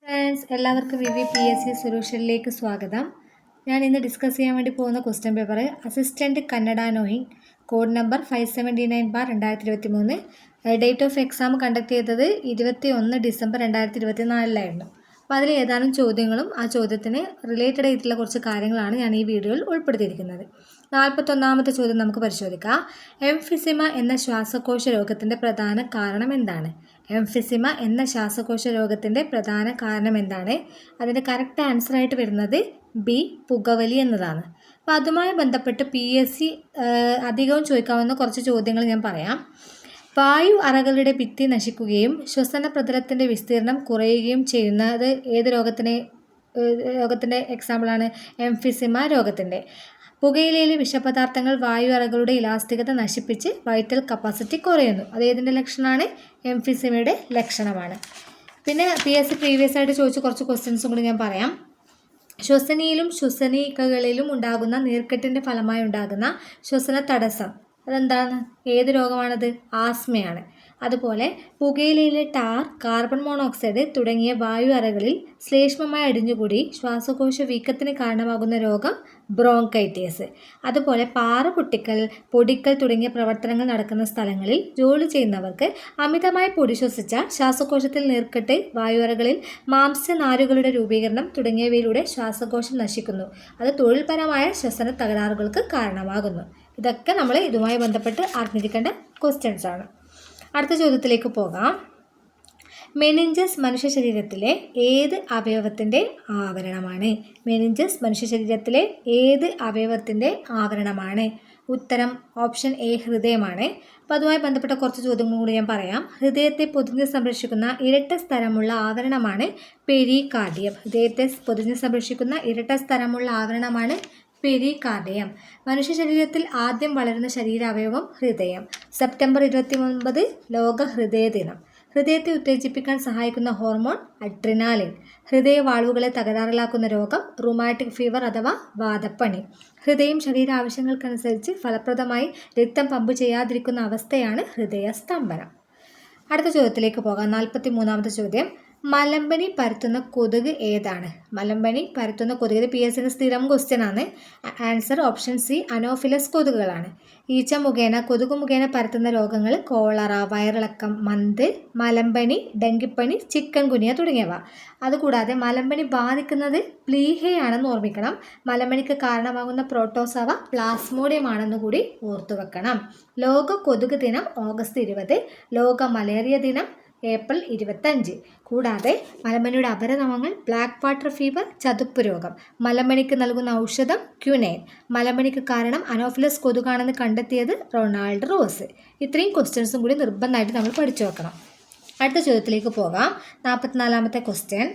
Friends എല്ലാവർക്കും VVPSC സൊല്യൂഷനിലേക്ക് സ്വാഗതം. ഞാൻ ഇന്ന് ഡിസ്കസ് ചെയ്യാൻ വേണ്ടി പോകുന്ന question paper assistant Kannada knowing code number 579/2023. Date of exam conduct ചെയ്തത് 21 ഡിസംബർ 2024 അപ്പോൾ അതിൽ ഏതാനും ചോദ്യങ്ങളും ആ ചോദ്യത്തിന് റിലേറ്റഡ് ആയിട്ടുള്ള കുറച്ച് കാര്യങ്ങളാണ് ഞാൻ ഈ വീഡിയോയിൽ ഉൾപ്പെടുത്തിയിരിക്കുന്നത്. 41ാമത്തെ ചോദ്യം നമുക്ക് പരിശോധിക്കാം. എംഫിസിമ എന്ന ശ്വാസകോശ രോഗത്തിൻ്റെ പ്രധാന കാരണം എന്താണ്? എംഫിസിമ എന്ന ശ്വാസകോശ രോഗത്തിൻ്റെ പ്രധാന കാരണം എന്താണ്? അതിൻ്റെ കറക്റ്റ് ആൻസർ ആയിട്ട് വരുന്നത് ബി, പുകവലി എന്നതാണ്. അപ്പോൾ അതുമായി ബന്ധപ്പെട്ട് PSC അധികവും ചോദിക്കാവുന്ന കുറച്ച് ചോദ്യങ്ങൾ ഞാൻ പറയാം. വായു അറകളുടെ ഭിത്തി നശിക്കുകയും ശ്വസന പ്രതലത്തിൻ്റെ വിസ്തീർണം കുറയുകയും ചെയ്യുന്നത് ഏത് രോഗത്തിൻ്റെ എക്സാമ്പിളാണ്? എംഫിസിമ രോഗത്തിൻ്റെ. പുകയിലയിലെ വിഷപദാർത്ഥങ്ങൾ വായു അറകളുടെ ഇലാസ്തികത നശിപ്പിച്ച് വൈറ്റൽ കപ്പാസിറ്റി കുറയുന്നു. അത് ഏതിൻ്റെ ലക്ഷണമാണ്? എംഫിസിമയുടെ ലക്ഷണമാണ്. പിന്നെ PSC പ്രീവിയസ് ആയിട്ട് ചോദിച്ച കുറച്ച് ക്വസ്റ്റ്യൻസും കൂടി ഞാൻ പറയാം. ശ്വസനിയിലും ശ്വസനികകളിലും ഉണ്ടാകുന്ന നീർക്കെട്ടിൻ്റെ ഫലമായി ഉണ്ടാകുന്ന ശ്വസന തടസ്സം അതെന്താണ്? ഏത് രോഗമാണത്? ആസ്മയാണ്. അതുപോലെ പുകയിലയിലെ ടാർ, കാർബൺ മോണോക്സൈഡ് തുടങ്ങിയ വായു അറകളിൽ ശ്ലേഷ്മമായി അടിഞ്ഞുകൂടി ശ്വാസകോശ വീക്കത്തിന് കാരണമാകുന്ന രോഗം ബ്രോങ്കൈറ്റിസ്. അതുപോലെ പാറ പൊടിക്കൽ തുടങ്ങിയ പ്രവർത്തനങ്ങൾ നടക്കുന്ന സ്ഥലങ്ങളിൽ ജോലി ചെയ്യുന്നവർക്ക് അമിതമായി പൊടി ശ്വസിച്ചാൽ ശ്വാസകോശത്തിൽ നീർക്കെട്ട്, വായു അറകളിൽ മാംസ്യനാരുകളുടെ രൂപീകരണം തുടങ്ങിയവയിലൂടെ ശ്വാസകോശം നശിക്കുന്നു. അത് തൊഴിൽപരമായ ശ്വസന തകരാറുകൾക്ക് കാരണമാകുന്നു. ഇതൊക്കെ നമ്മൾ ഇതുമായി ബന്ധപ്പെട്ട് അറിഞ്ഞിരിക്കേണ്ട ക്വസ്റ്റ്യൻസ് ആണ്. അടുത്ത ചോദ്യത്തിലേക്ക് പോകാം. മെനിഞ്ചസ് മനുഷ്യ ശരീരത്തിലെ ഏത് അവയവത്തിൻ്റെ ആവരണമാണ്? മെനിഞ്ചസ് മനുഷ്യ ശരീരത്തിലെ ഏത് അവയവത്തിൻ്റെ ആവരണമാണ്? ഉത്തരം ഓപ്ഷൻ എ, ഹൃദയമാണ്. അപ്പോൾ അതുമായി ബന്ധപ്പെട്ട കുറച്ച് ചോദ്യങ്ങളും കൂടി ഞാൻ പറയാം. ഹൃദയത്തെ പൊതിഞ്ഞ് സംരക്ഷിക്കുന്ന ഇരട്ട സ്തരമുള്ള ആവരണമാണ് പെരികാർഡിയം. ഹൃദയത്തെ പൊതിഞ്ഞ് സംരക്ഷിക്കുന്ന ഇരട്ട സ്തരമുള്ള ആവരണമാണ് പെരികാർഡിയം. മനുഷ്യ ശരീരത്തിൽ ആദ്യം വളരുന്ന ശരീരാവയവം ഹൃദയം. സെപ്റ്റംബർ 29 ലോക ഹൃദയ ദിനം. ഹൃദയത്തെ ഉത്തേജിപ്പിക്കാൻ സഹായിക്കുന്ന ഹോർമോൺ അഡ്രിനാലിൻ. ഹൃദയവാൾവുകളെ തകരാറിലാക്കുന്ന രോഗം റുമാറ്റിക് ഫീവർ അഥവാ വാതപ്പനി. ഹൃദയം ശരീരാവശ്യങ്ങൾക്കനുസരിച്ച് ഫലപ്രദമായി രക്തം പമ്പ് ചെയ്യാതിരിക്കുന്ന അവസ്ഥയാണ് ഹൃദയസ്തംഭനം. അടുത്ത ചോദ്യത്തിലേക്ക് പോകാം. 43ാമത്തെ ചോദ്യം. മലമ്പനി പരത്തുന്ന കൊതുക് ഏതാണ്? മലമ്പനി പരത്തുന്ന കൊതുക് PSCയുടെ സ്ഥിരം ക്വസ്റ്റ്യൻ ആണ്. ആൻസർ ഓപ്ഷൻ സി, അനോഫിലസ് കൊതുകുകളാണ്. ഈച്ച മുഖേന, കൊതുക് മുഖേന പരത്തുന്ന രോഗങ്ങൾ കോളറ, വയറിളക്കം, മന്ത്, മലമ്പനി, ഡെങ്കിപ്പനി, ചിക്കൻ ഗുനിയ തുടങ്ങിയവ. അതുകൂടാതെ മലമ്പനി ബാധിക്കുന്നത് പ്ലീഹയാണെന്ന് ഓർമ്മിക്കണം. മലമ്പനിക്ക് കാരണമാകുന്ന പ്രോട്ടോസവ പ്ലാസ്മോഡിയം ആണെന്ന് കൂടി ഓർത്തു വെക്കണം. ലോക കൊതുക് ദിനം ഓഗസ്റ്റ് 20. ലോക മലേറിയ ദിനം ഏപ്രിൽ 25. കൂടാതെ മലമ്പനിയുടെ അപരനാമങ്ങൾ ബ്ലാക്ക് വാട്ടർ ഫീവർ, ചതുപ്പ് രോഗം. മലമ്പനിക്ക് നൽകുന്ന ഔഷധം ക്യുനൈൻ. മലമ്പനിക്ക് കാരണം അനോഫിലസ് കൊതുകാണെന്ന് കണ്ടെത്തിയത് റൊണാൾഡ് റോസ്. ഇത്രയും ക്വസ്റ്റ്യൻസും കൂടി നിർബന്ധമായിട്ട് നമ്മൾ പഠിച്ചു വെക്കണം. അടുത്ത ചോദ്യത്തിലേക്ക് പോകാം. 44ാമത്തെ ക്വസ്റ്റ്യൻ.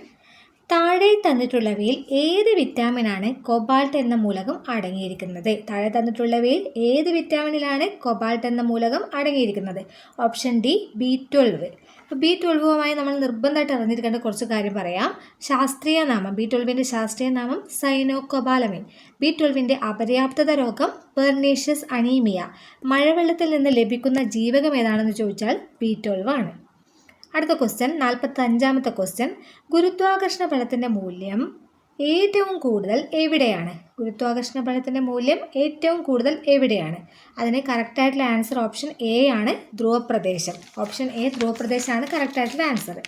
താഴെ തന്നിട്ടുള്ളവയിൽ ഏത് വിറ്റാമിനാണ് കൊബാൾട്ട് എന്ന മൂലകം അടങ്ങിയിരിക്കുന്നത്? താഴെ തന്നിട്ടുള്ളവയിൽ ഏത് വിറ്റാമിനിലാണ് കൊബാൾട്ട് എന്ന മൂലകം അടങ്ങിയിരിക്കുന്നത്? Option D, B12. B12വുമായി നമ്മൾ നിർബന്ധമായിട്ട് അറിഞ്ഞിരിക്കേണ്ട കുറച്ച് കാര്യം പറയാം. ശാസ്ത്രീയ നാമം, B12ൻ്റെ ശാസ്ത്രീയ നാമം സൈനോകൊബാലമിൻ. B12ൻ്റെ അപര്യാപ്തത രോഗം പെർനീഷ്യസ് അനീമിയ. മഴവെള്ളത്തിൽ നിന്ന് ലഭിക്കുന്ന ജീവകം ഏതാണെന്ന് ചോദിച്ചാൽ B12 ആണ്. അടുത്ത ക്വസ്റ്റ്യൻ, 45ാമത്തെ ക്വസ്റ്റ്യൻ. ഗുരുത്വാകർഷണ ബലത്തിൻ്റെ മൂല്യം ഏറ്റവും കൂടുതൽ എവിടെയാണ്? ഗുരുത്വാകർഷണ ബലത്തിൻ്റെ മൂല്യം ഏറ്റവും കൂടുതൽ എവിടെയാണ്? അതിന് കറക്റ്റായിട്ടുള്ള ആൻസർ ഓപ്ഷൻ എ ആണ്, ധ്രുവപ്രദേശം. ഓപ്ഷൻ എ, ധ്രുവപ്രദേശമാണ് കറക്റ്റായിട്ടുള്ള ആൻസർ.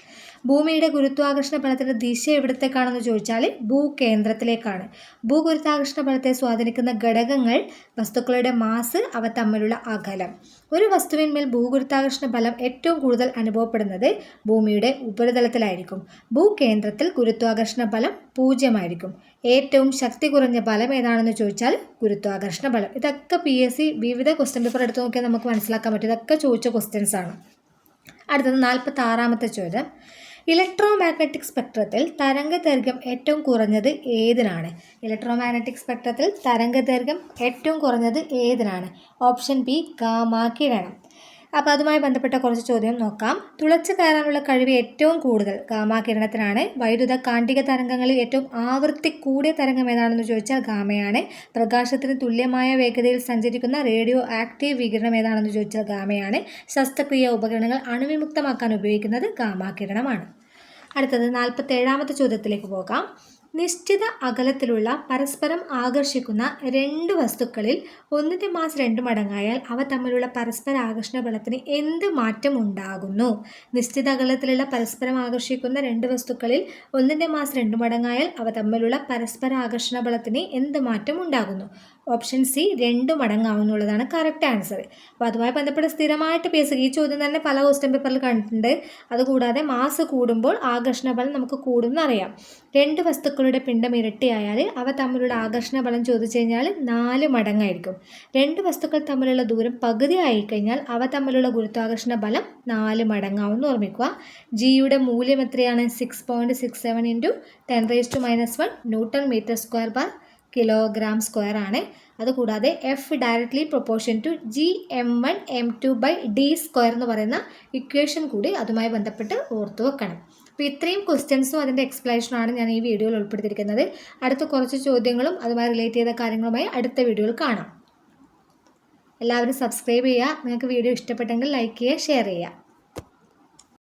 ഭൂമിയുടെ ഗുരുത്വാകർഷണ ബലത്തിൻ്റെ ദിശ എവിടത്തേക്കാണെന്ന് ചോദിച്ചാൽ ഭൂകേന്ദ്രത്തിലേക്കാണ്. ഭൂഗുരുത്വാകർഷണ ബലത്തെ സ്വാധീനിക്കുന്ന ഘടകങ്ങൾ വസ്തുക്കളുടെ മാസ്, അവ തമ്മിലുള്ള അകലം. ഒരു വസ്തുവിന്മേൽ ഭൂഗുരുത്വാകർഷണ ബലം ഏറ്റവും കൂടുതൽ അനുഭവപ്പെടുന്നത് ഭൂമിയുടെ ഉപരിതലത്തിലായിരിക്കും. ഭൂകേന്ദ്രത്തിൽ ഗുരുത്വാകർഷണ ബലം 0 ഏറ്റവും ശക്തി കുറഞ്ഞ ബലം ഏതാണെന്ന് ചോദിച്ചാൽ ഗുരുത്വാകർഷണ ബലം. ഇതൊക്കെ PSC വിവിധ ക്വസ്റ്റ്യൻ പേപ്പർ എടുത്ത് നോക്കിയാൽ നമുക്ക് മനസ്സിലാക്കാൻ പറ്റും. ഇതൊക്കെ ചോദിച്ച ക്വസ്റ്റ്യൻസ് ആണ്. അടുത്തത് 46ാമത്തെ ചോദ്യം. ഇലക്ട്രോമാഗ്നറ്റിക് സ്പെക്ട്രത്തിൽ തരംഗദൈർഘ്യം ഏറ്റവും കുറഞ്ഞത് ഏതിനാണ്? ഇലക്ട്രോമാഗ്നറ്റിക് സ്പെക്ട്രത്തിൽ തരംഗദൈർഘ്യം ഏറ്റവും കുറഞ്ഞത് ഏതിനാണ്? ഓപ്ഷൻ ബി, ഗാമാ കിരണം. അപ്പോൾ അതുമായി ബന്ധപ്പെട്ട കുറച്ച് ചോദ്യം നോക്കാം. തുളച്ചു കയറാനുള്ള കഴിവ് ഏറ്റവും കൂടുതൽ ഗാമാ കിരണത്തിനാണ്. വൈദ്യുത കാന്തിക തരംഗങ്ങളിൽ ഏറ്റവും ആവൃത്തി കൂടിയ തരംഗം ഏതാണെന്ന് ചോദിച്ചാൽ ഗാമയാണ്. പ്രകാശത്തിന് തുല്യമായ വേഗതയിൽ സഞ്ചരിക്കുന്ന റേഡിയോ ആക്റ്റീവ് വികിരണം ഏതാണെന്ന് ചോദിച്ചാൽ ഗാമയാണ്. ശസ്ത്രക്രിയ ഉപകരണങ്ങൾ അണുവിമുക്തമാക്കാൻ ഉപയോഗിക്കുന്നത് ഗാമാ കിരണമാണ്. അടുത്തത് 47ാമത്തെ ചോദ്യത്തിലേക്ക് പോകാം. നിശ്ചിത അകലത്തിലുള്ള പരസ്പരം ആകർഷിക്കുന്ന രണ്ട് വസ്തുക്കളിൽ ഒന്നിൻ്റെ മാസ് 2 മടങ്ങായാൽ അവ തമ്മിലുള്ള പരസ്പര ആകർഷണ ബലത്തിന് എന്ത് മാറ്റം ഉണ്ടാകുന്നു? നിശ്ചിത അകലത്തിലുള്ള പരസ്പരം ആകർഷിക്കുന്ന രണ്ട് വസ്തുക്കളിൽ ഒന്നിൻ്റെ മാസ് 2 മടങ്ങായാൽ അവ തമ്മിലുള്ള പരസ്പര ആകർഷണ ബലത്തിന് എന്ത് മാറ്റം ഉണ്ടാകുന്നു? ഓപ്ഷൻ സി 2 മടങ്ങാവുന്നുള്ളതാണ് കറക്റ്റ് ആൻസർ. അപ്പോൾ അതുമായി ബന്ധപ്പെട്ട് സ്ഥിരമായിട്ട് ഈ ചോദ്യം തന്നെ പല ക്വസ്റ്റ്യൻ പേപ്പറിൽ കണ്ടിട്ടുണ്ട്. അതുകൂടാതെ മാസ് കൂടുമ്പോൾ ആകർഷണ ബലം നമുക്ക് കൂടുമെന്നറിയാം. രണ്ട് വസ്തുക്കളുടെ പിണ്ഡം ഇരട്ടിയായാൽ അവ തമ്മിലുള്ള ആകർഷണ ബലം ചോദിച്ചു കഴിഞ്ഞാൽ 4 മടങ്ങായിരിക്കും. രണ്ട് വസ്തുക്കൾ തമ്മിലുള്ള ദൂരം പകുതി ആയിക്കഴിഞ്ഞാൽ അവ തമ്മിലുള്ള ഗുരുത്വാകർഷണ ബലം 4 മടങ്ങാവുമെന്ന് ഓർമ്മിക്കുക. ജിയുടെ മൂല്യം എത്രയാണ്? 6.67 × 10⁻⁻1 newton metre square per kilogram square ആണ്. അതുകൂടാതെ F directly proportion to Gm1m2/d² എന്ന് പറയുന്ന ഇക്വേഷൻ കൂടി അതുമായി ബന്ധപ്പെട്ട് ഓർത്തു വെക്കണം. അപ്പോൾ ഇത്രയും ക്വസ്റ്റ്യൻസും അതിൻ്റെ എക്സ്പ്ലനേഷനാണ് ഞാൻ ഈ വീഡിയോയിൽ ഉൾപ്പെടുത്തിയിരിക്കുന്നത്. അടുത്ത കുറച്ച് ചോദ്യങ്ങളും അതുമായി റിലേറ്റ് ചെയ്ത കാര്യങ്ങളുമായി അടുത്ത വീഡിയോയിൽ കാണാം. എല്ലാവരും സബ്സ്ക്രൈബ് ചെയ്യുക. നിങ്ങൾക്ക് വീഡിയോ ഇഷ്ടപ്പെട്ടെങ്കിൽ ലൈക്ക് ചെയ്യുക, ഷെയർ ചെയ്യുക.